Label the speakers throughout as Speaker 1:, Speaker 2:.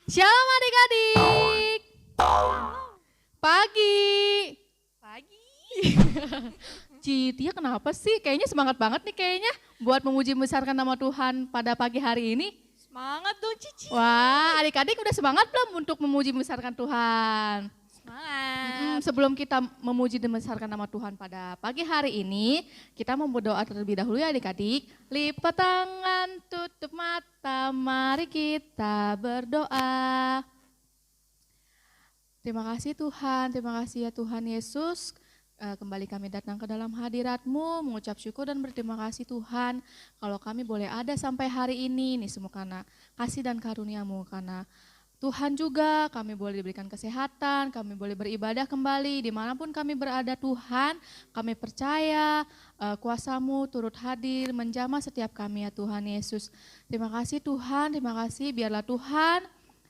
Speaker 1: Shalom adik-adik. Pagi.
Speaker 2: Pagi.
Speaker 1: Citia kenapa sih? Kayaknya semangat banget nih kayaknya buat memuji membesarkan nama Tuhan pada pagi hari ini.
Speaker 2: Semangat dong Cici.
Speaker 1: Wah, adik-adik udah semangat belum untuk memuji membesarkan Tuhan?
Speaker 2: Semangat.
Speaker 1: Sebelum kita memuji dan membesarkan nama Tuhan pada pagi hari ini, kita mau berdoa terlebih dahulu ya adik-adik. Lipat tangan, tutup mata, mari kita berdoa. Terima kasih Tuhan, terima kasih ya Tuhan Yesus. Kembali kami datang ke dalam hadirat-Mu, mengucap syukur dan berterima kasih Tuhan. Kalau kami boleh ada sampai hari ini semua karena kasih dan karunia-Mu. Karena Tuhan juga kami boleh diberikan kesehatan, kami boleh beribadah kembali dimanapun kami berada Tuhan. Kami percaya kuasa-Mu turut hadir menjamah setiap kami ya Tuhan Yesus. Terima kasih Tuhan, terima kasih biarlah Tuhan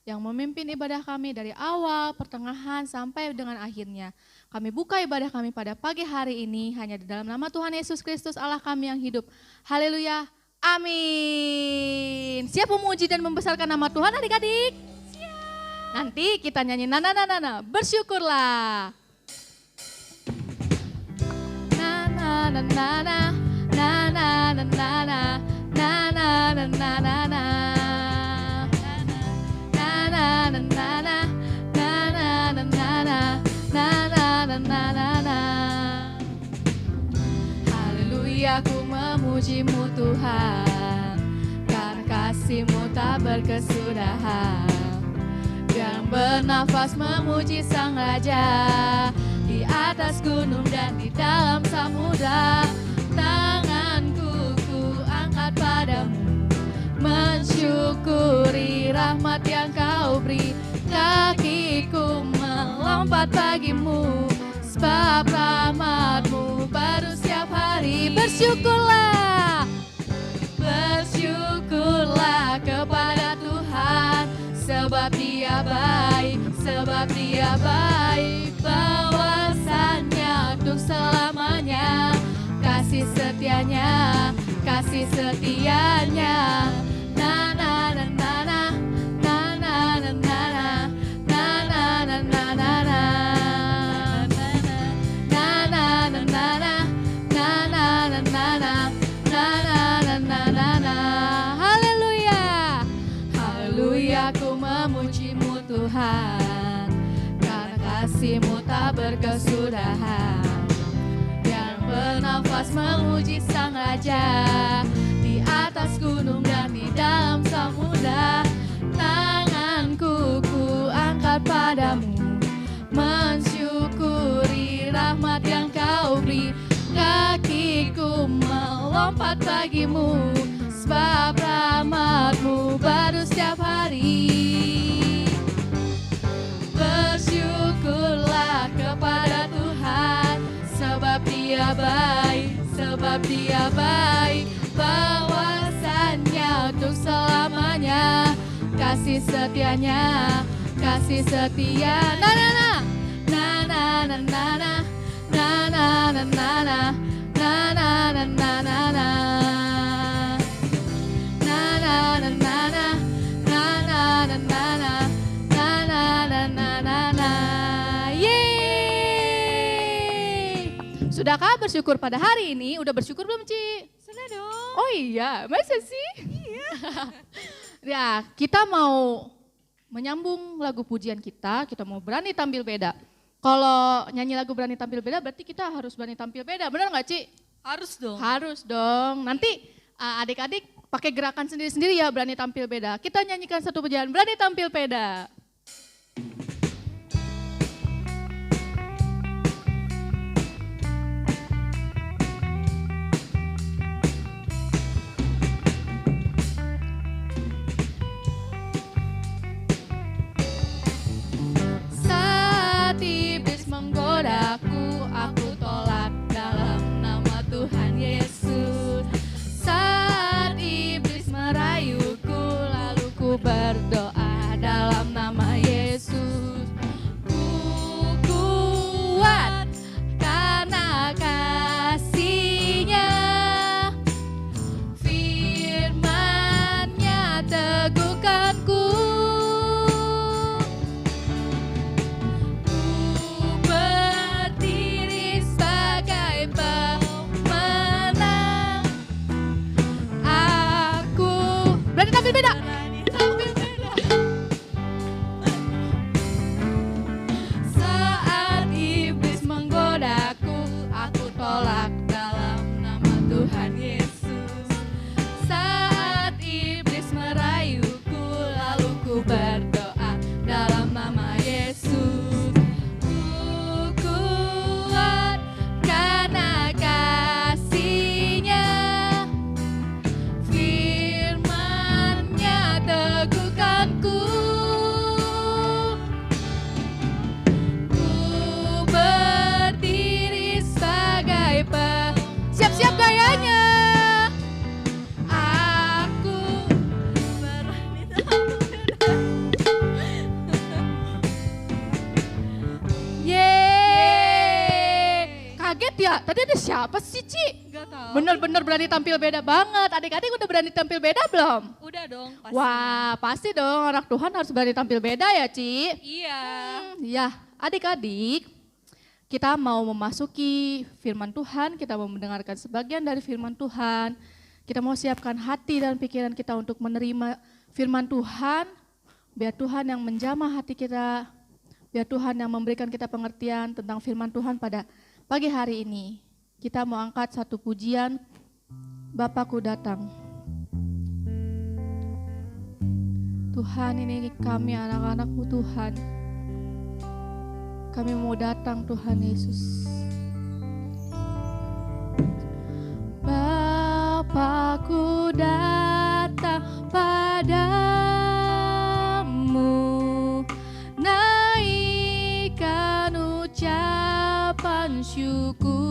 Speaker 1: yang memimpin ibadah kami dari awal, pertengahan, sampai dengan akhirnya. Kami buka ibadah kami pada pagi hari ini hanya di dalam nama Tuhan Yesus Kristus Allah kami yang hidup. Haleluya, amin. Siap memuji dan membesarkan nama Tuhan adik-adik? Siap. Nanti kita nyanyi nana, bersyukurlah. Nana, nana, nana, nana, nana, nana, nana, nana. Haleluya, ku memuji-Mu Tuhan, karena kasih-Mu tak berkesudahan. Yang bernafas memuji Sang Raja, di atas gunung dan di dalam samudra. Tanganku ku angkat padamu, mensyukuri rahmat yang Kau beri. Kakiku melompat bagimu, sebab rahmat-Mu baru setiap hari. Bersyukurlah, bersyukurlah kepada Tuhan, sebab Dia baik, sebab Dia baik. Bahwasanya untuk selamanya, kasih setianya, kasih setianya. Na na na na na, na na na na na, na na na na na na, na na na na na, na na na na na, na na na na na. Haleluya, haleluya, ku memuji-Mu Tuhan, karena kasih-Mu tak berkesudahan. Yang bernafas memuji Sang Raja, di atas gunung dan di dalam samudra. Tanganku ku angkat padamu, mensyukuri rahmat yang Kau beri. Kakiku melompat bagimu, sebab rahmat-Mu baru setiap hari. Bersyukurlah kepada Tuhan, sebab Dia baik, sebab Dia baik. Bahwasanya untuk selamanya, kasih setianya, kasih setia. Na na na, na na na na na, na na na na na, na na na na na na, na na na na na, na na na na na, na na na na na na. Yeay! Sudahkah bersyukur pada hari ini? Udah bersyukur belum, Ci?
Speaker 2: Sudah dong.
Speaker 1: Oh iya, masa sih?
Speaker 2: Iya.
Speaker 1: Ya, kita mau menyambung lagu pujian kita mau berani tampil beda. Kalau nyanyi lagu berani tampil beda berarti kita harus berani tampil beda, benar nggak Ci?
Speaker 2: Harus dong.
Speaker 1: Harus dong. Nanti adik-adik pakai gerakan sendiri-sendiri ya berani tampil beda. Kita nyanyikan satu pujian berani tampil beda. Saat iblis menggodaku, aku tolak dalam nama Tuhan Yesus. Saat iblis merayuku, lalu ku berdoa dalam nama Yesus. Ku kuat karena kasih-Nya, firman-Nya teguhkanku. Tadi ada siapa sih, Ci?
Speaker 2: Gak tahu.
Speaker 1: Bener-bener berani tampil beda banget. Adik-adik udah berani tampil beda belum?
Speaker 2: Udah dong pastinya.
Speaker 1: Wah, pasti dong anak Tuhan harus berani tampil beda ya, Ci.
Speaker 2: Iya.
Speaker 1: Ya, adik-adik, kita mau memasuki firman Tuhan, kita mau mendengarkan sebagian dari firman Tuhan. Kita mau siapkan hati dan pikiran kita untuk menerima firman Tuhan, biar Tuhan yang menjamah hati kita, biar Tuhan yang memberikan kita pengertian tentang firman Tuhan pada pagi hari ini. Kita mau angkat satu pujian, Bapakku datang. Tuhan, ini kami anak-anak-Mu Tuhan. Kami mau datang Tuhan Yesus. Bapakku datang padamu, naikkan ucapan syukur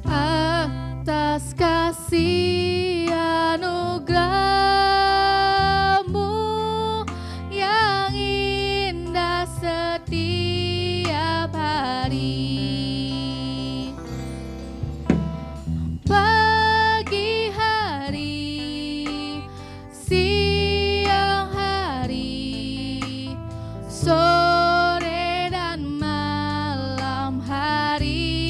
Speaker 1: atas kasih anugerah-Mu yang indah setiap hari. Pagi hari, siang hari, sore dan malam hari,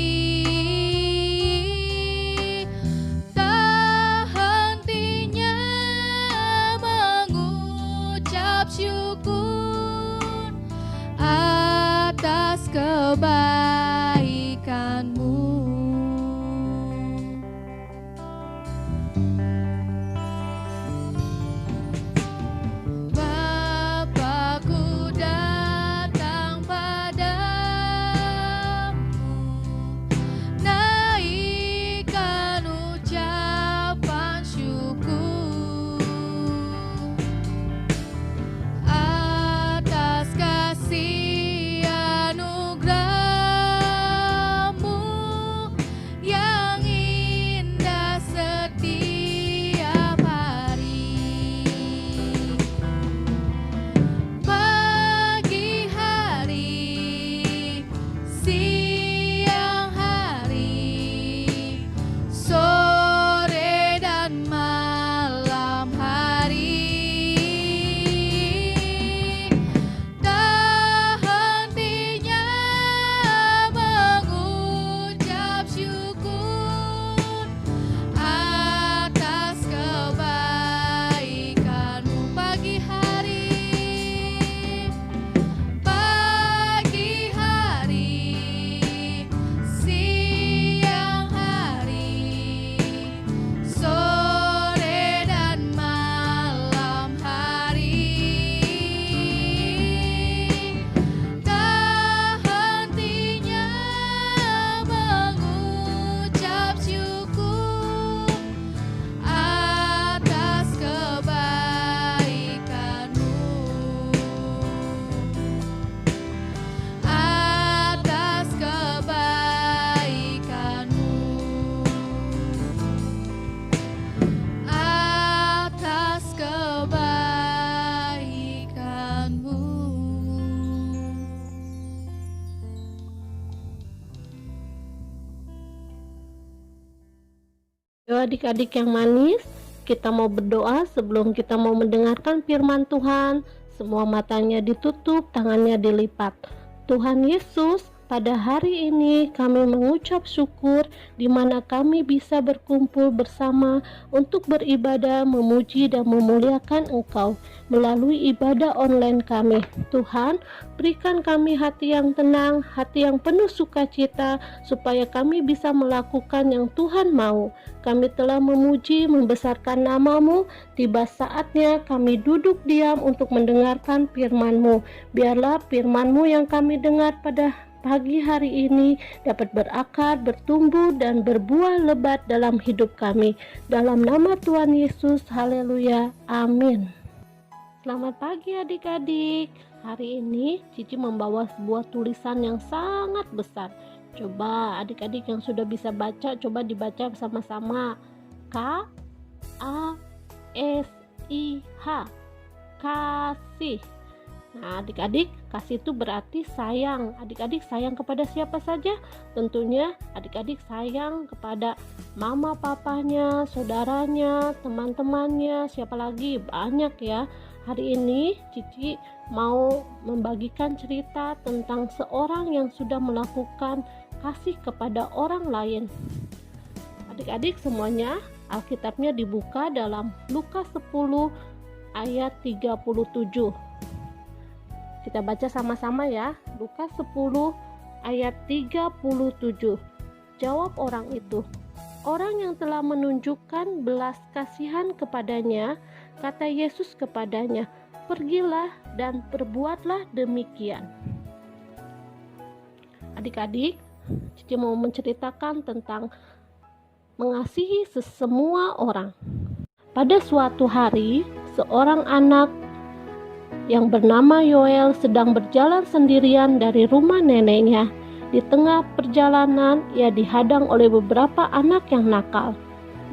Speaker 1: tak hentinya mengucap syukur atas kebaikan-Mu. Bapakku datang padamu, naikkan ucapan syukur atas kasih anugerah-Mu yang indah setiap hari. Pagi hari, siang hari, sore dan malam hari, tak hentinya mengucap syukur atas kebaikan-Mu. Pagi hari, siang hari, sore dan malam hari, tak hentinya mengucap syukur atas kebaikan-Mu, atas kebaikan-Mu, atas kebaikan-Mu.
Speaker 3: Yo adik-adik yang manis, kita mau berdoa sebelum kita mau mendengarkan firman Tuhan. Semua matanya ditutup, tangannya dilipat. Tuhan Yesus, pada hari ini kami mengucap syukur di mana kami bisa berkumpul bersama untuk beribadah, memuji dan memuliakan Engkau melalui ibadah online kami. Tuhan, berikan kami hati yang tenang, hati yang penuh sukacita, supaya kami bisa melakukan yang Tuhan mau. Kami telah memuji, membesarkan nama-Mu. Tiba saatnya kami duduk diam untuk mendengarkan firman-Mu. Biarlah firman-Mu yang kami dengar pada pagi hari ini dapat berakar, bertumbuh, dan berbuah lebat dalam hidup kami. Dalam nama Tuhan Yesus, haleluya, amin. Selamat pagi adik-adik. Hari ini Cici membawa sebuah tulisan yang sangat besar. Coba adik-adik yang sudah bisa baca, coba dibaca sama-sama. K-A-S-I-H, kasih. Nah adik-adik, Kasih itu berarti sayang. Adik-adik sayang kepada siapa saja? Tentunya adik-adik sayang kepada mama papanya, saudaranya, teman-temannya, siapa lagi? Banyak ya. Hari ini Cici mau membagikan cerita tentang seorang yang sudah melakukan kasih kepada orang lain. Adik-adik semuanya, Alkitabnya dibuka dalam Lukas 10 ayat 37. Kita baca sama-sama ya. Lukas 10 ayat 37. Jawab orang itu, "Orang yang telah menunjukkan belas kasihan kepadanya," kata Yesus kepadanya, "pergilah dan perbuatlah demikian." Adik-adik, Cici mau menceritakan tentang mengasihi semua orang. Pada suatu hari, seorang anak yang bernama Yoel sedang berjalan sendirian dari rumah neneknya. Di tengah perjalanan, ia dihadang oleh beberapa anak yang nakal.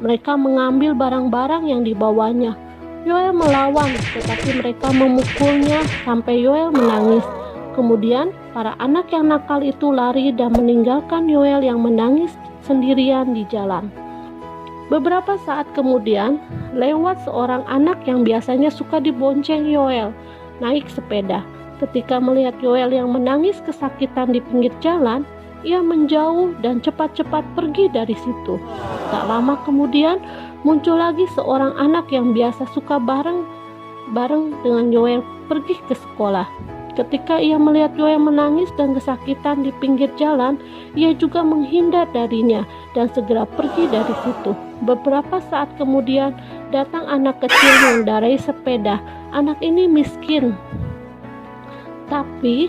Speaker 3: Mereka mengambil barang-barang yang dibawanya. Yoel melawan, tetapi mereka memukulnya sampai Yoel menangis. Kemudian, para anak yang nakal itu lari dan meninggalkan Yoel yang menangis sendirian di jalan. Beberapa saat kemudian, lewat seorang anak yang biasanya suka dibonceng Yoel, naik sepeda. Ketika melihat Yoel yang menangis kesakitan di pinggir jalan, ia menjauh dan cepat-cepat pergi dari situ. Tak lama kemudian, muncul lagi seorang anak yang biasa suka bareng dengan Yoel pergi ke sekolah. Ketika ia melihat Yoel menangis dan kesakitan di pinggir jalan, ia juga menghindar darinya dan segera pergi dari situ. Beberapa saat kemudian, datang anak kecil mengendarai sepeda. Anak ini miskin, tapi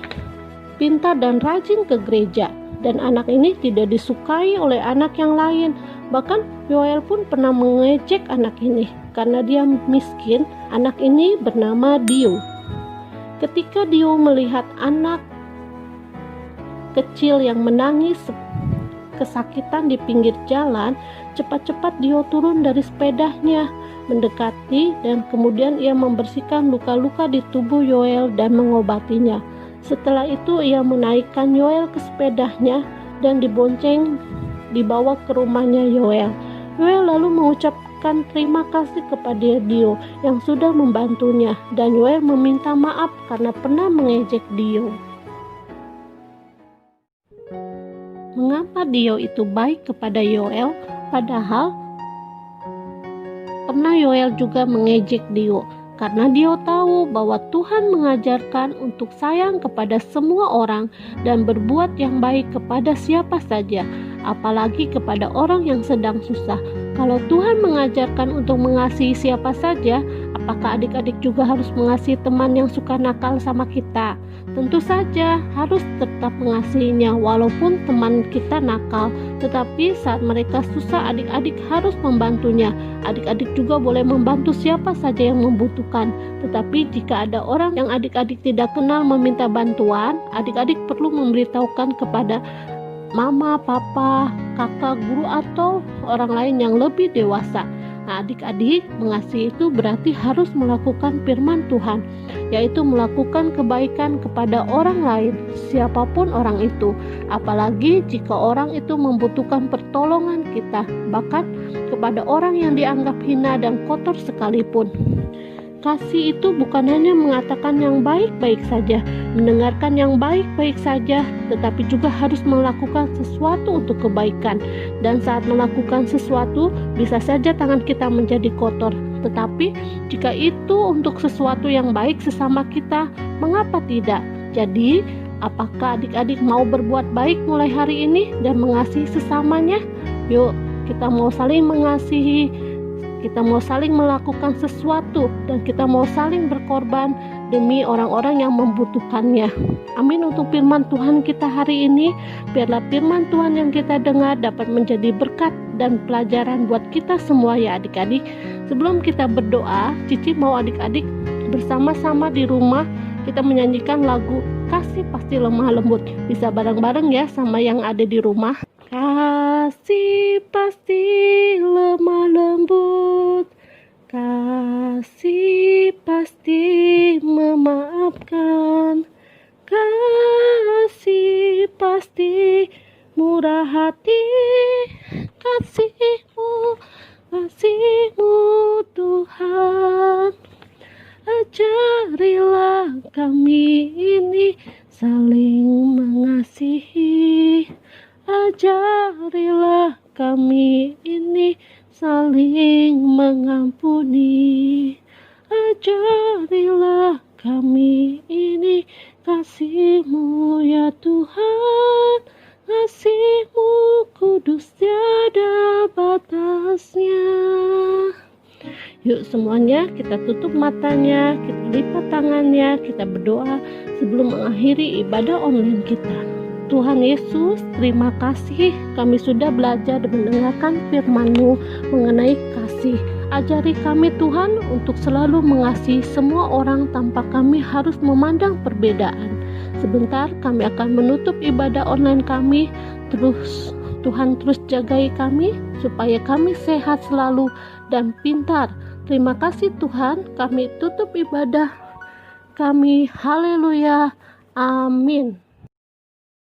Speaker 3: pintar dan rajin ke gereja. Dan anak ini tidak disukai oleh anak yang lain. Bahkan Yoel pun pernah mengejek anak ini. Karena dia miskin, anak ini bernama Dio. Ketika Dio melihat anak kecil yang menangis kesakitan di pinggir jalan, cepat-cepat Dio turun dari sepedanya, mendekati, dan kemudian ia membersihkan luka-luka di tubuh Yoel dan mengobatinya. Setelah itu ia menaikkan Yoel ke sepedanya dan dibawa ke rumahnya Yoel. Yoel lalu mengucapkan terima kasih kepada Dio yang sudah membantunya, dan Yoel meminta maaf karena pernah mengejek Dio. Mengapa Dio itu baik kepada Yoel, padahal pernah Yoel juga mengejek Dio? Karena Dio tahu bahwa Tuhan mengajarkan untuk sayang kepada semua orang dan berbuat yang baik kepada siapa saja, apalagi kepada orang yang sedang susah. Kalau Tuhan mengajarkan untuk mengasihi siapa saja, apakah adik-adik juga harus mengasihi teman yang suka nakal sama kita? Tentu saja harus tetap mengasihinya walaupun teman kita nakal. Tetapi saat mereka susah, adik-adik harus membantunya. Adik-adik juga boleh membantu siapa saja yang membutuhkan. Tetapi jika ada orang yang adik-adik tidak kenal meminta bantuan, adik-adik perlu memberitahukan kepada mama, papa, kakak, guru, atau orang lain yang lebih dewasa. Nah, adik-adik, mengasihi itu berarti harus melakukan firman Tuhan, yaitu melakukan kebaikan kepada orang lain, siapapun orang itu. Apalagi jika orang itu membutuhkan pertolongan kita, bahkan kepada orang yang dianggap hina dan kotor sekalipun. Kasih itu bukan hanya mengatakan yang baik-baik saja, mendengarkan yang baik-baik saja, tetapi juga harus melakukan sesuatu untuk kebaikan. Dan saat melakukan sesuatu, bisa saja tangan kita menjadi kotor. Tetapi jika itu untuk sesuatu yang baik sesama kita, mengapa tidak? Jadi, apakah adik-adik mau berbuat baik mulai hari ini dan mengasihi sesamanya? Yuk, kita mau saling mengasihi. Kita mau saling melakukan sesuatu dan kita mau saling berkorban demi orang-orang yang membutuhkannya. Amin untuk firman Tuhan kita hari ini. Biarlah firman Tuhan yang kita dengar dapat menjadi berkat dan pelajaran buat kita semua ya adik-adik. Sebelum kita berdoa, Cici mau adik-adik bersama-sama di rumah kita menyanyikan lagu Kasih Pasti Lemah Lembut. Bisa bareng-bareng ya sama yang ada di rumah. Kasih pasti lemah lembut, kasih pasti memaafkan, hati kasih-Mu, kasih-Mu Tuhan. Ajarilah kami ini saling mengasihi. Ajarilah kami ini saling mengampuni. Ajarilah kami ini kasih-Mu ya Tuhan. Kasih-Mu kudus tiada batasnya. Yuk semuanya kita tutup matanya, kita lipat tangannya, kita berdoa sebelum mengakhiri ibadah online kita. Tuhan Yesus, terima kasih kami sudah belajar dan mendengarkan firman-Mu mengenai kasih. Ajari kami Tuhan untuk selalu mengasihi semua orang tanpa kami harus memandang perbedaan. Sebentar kami akan menutup ibadah online kami. Tuhan terus jagai kami supaya kami sehat selalu dan pintar. Terima kasih Tuhan, kami tutup ibadah kami. Haleluya. Amin.